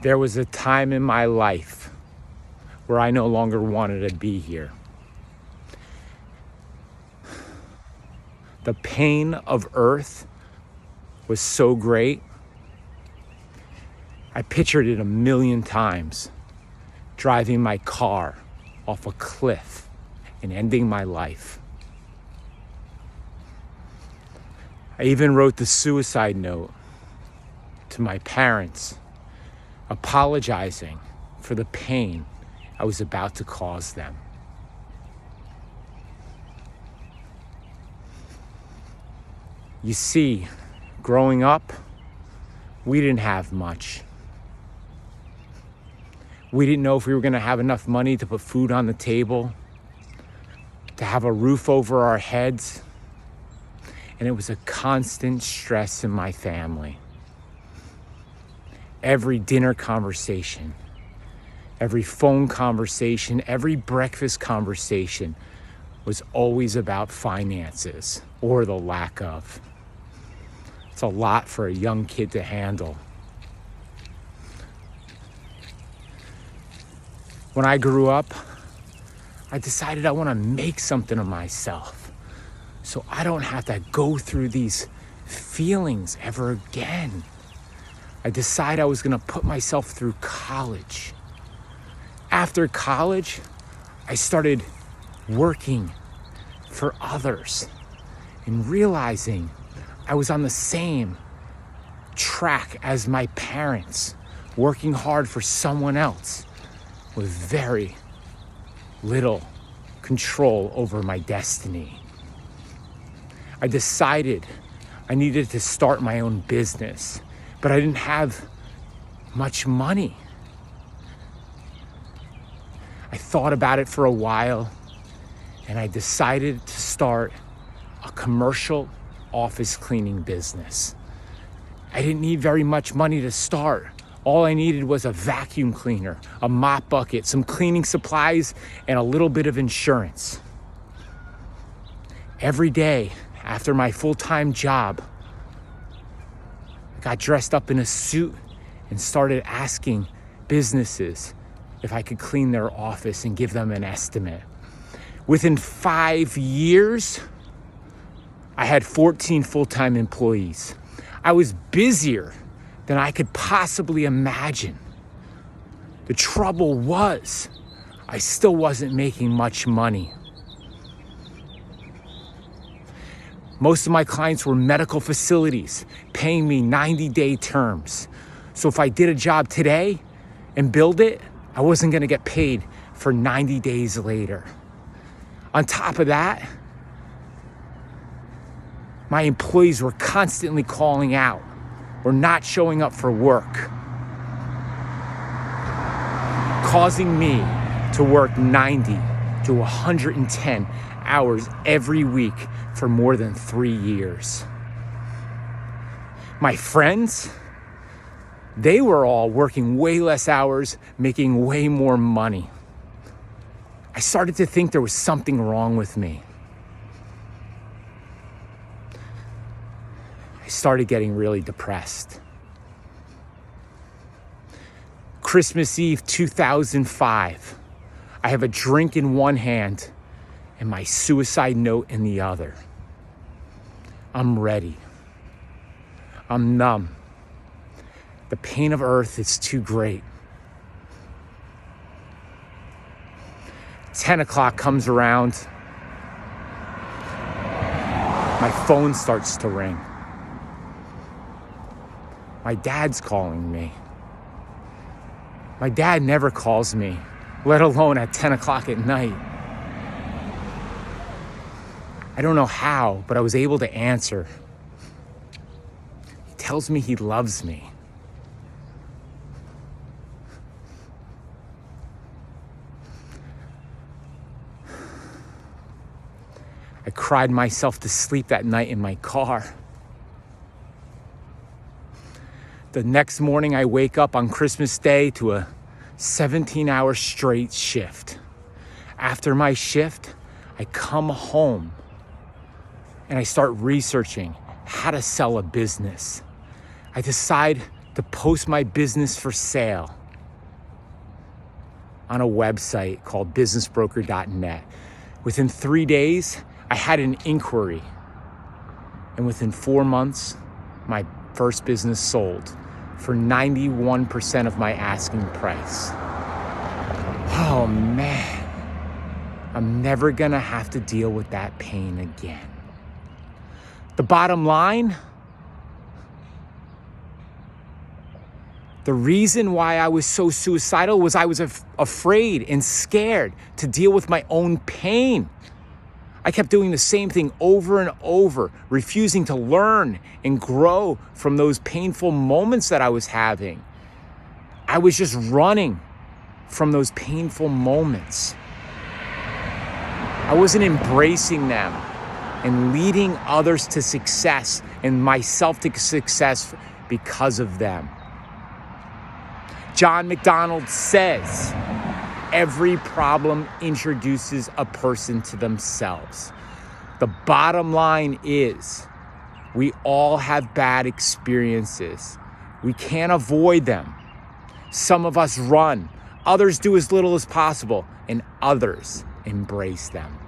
There was a time in my life where I no longer wanted to be here. The pain of earth was so great. I pictured it a million times, driving my car off a cliff and ending my life. I even wrote the suicide note to my parents, apologizing for the pain I was about to cause them. You see, growing up, we didn't have much. We didn't know if we were going to have enough money to put food on the table, to have a roof over our heads, and it was a constant stress in my family. Every dinner conversation, every phone conversation, every breakfast conversation was always about finances or the lack of. It's a lot for a young kid to handle. When I grew up, I decided I want to make something of myself so I don't have to go through these feelings ever again. I decided I was going to put myself through college. After college, I started working for others and realizing I was on the same track as my parents, working hard for someone else with very little control over my destiny. I decided I needed to start my own business, but I didn't have much money. I thought about it for a while, and I decided to start a commercial office cleaning business. I didn't need very much money to start. All I needed was a vacuum cleaner, a mop bucket, some cleaning supplies, and a little bit of insurance. Every day after my full-time job, I got dressed up in a suit and started asking businesses if I could clean their office and give them an estimate. Within 5 years, I had 14 full-time employees. I was busier than I could possibly imagine. The trouble was, I still wasn't making much money. Most of my clients were medical facilities, paying me 90-day terms. So if I did a job today and billed it, I wasn't gonna get paid for 90 days later. On top of that, my employees were constantly calling out or not showing up for work, causing me to work 90 to 110 hours every week for more than 3 years. My friends, they were all working way less hours, making way more money. I started to think there was something wrong with me. I started getting really depressed. Christmas Eve 2005, I have a drink in one hand and my suicide note in the other. I'm ready. I'm numb. The pain of earth is too great. 10 o'clock comes around. My phone starts to ring. My dad's calling me. My dad never calls me, let alone at 10 o'clock at night. I don't know how, but I was able to answer. He tells me he loves me. I cried myself to sleep that night in my car. The next morning, I wake up on Christmas Day to a 17-hour straight shift. After my shift, I come home and I start researching how to sell a business. I decide to post my business for sale on a website called businessbroker.net. Within 3 days, I had an inquiry. And within 4 months, my first business sold for 91% of my asking price. Oh man, I'm never gonna have to deal with that pain again. The bottom line, the reason why I was so suicidal was I was afraid and scared to deal with my own pain. I kept doing the same thing over and over, refusing to learn and grow from those painful moments that I was having. I was just running from those painful moments. I wasn't embracing them and leading others to success and myself to success because of them. John McDonald says, every problem introduces a person to themselves. The bottom line is, we all have bad experiences. We can't avoid them. Some of us run, others do as little as possible, and others embrace them.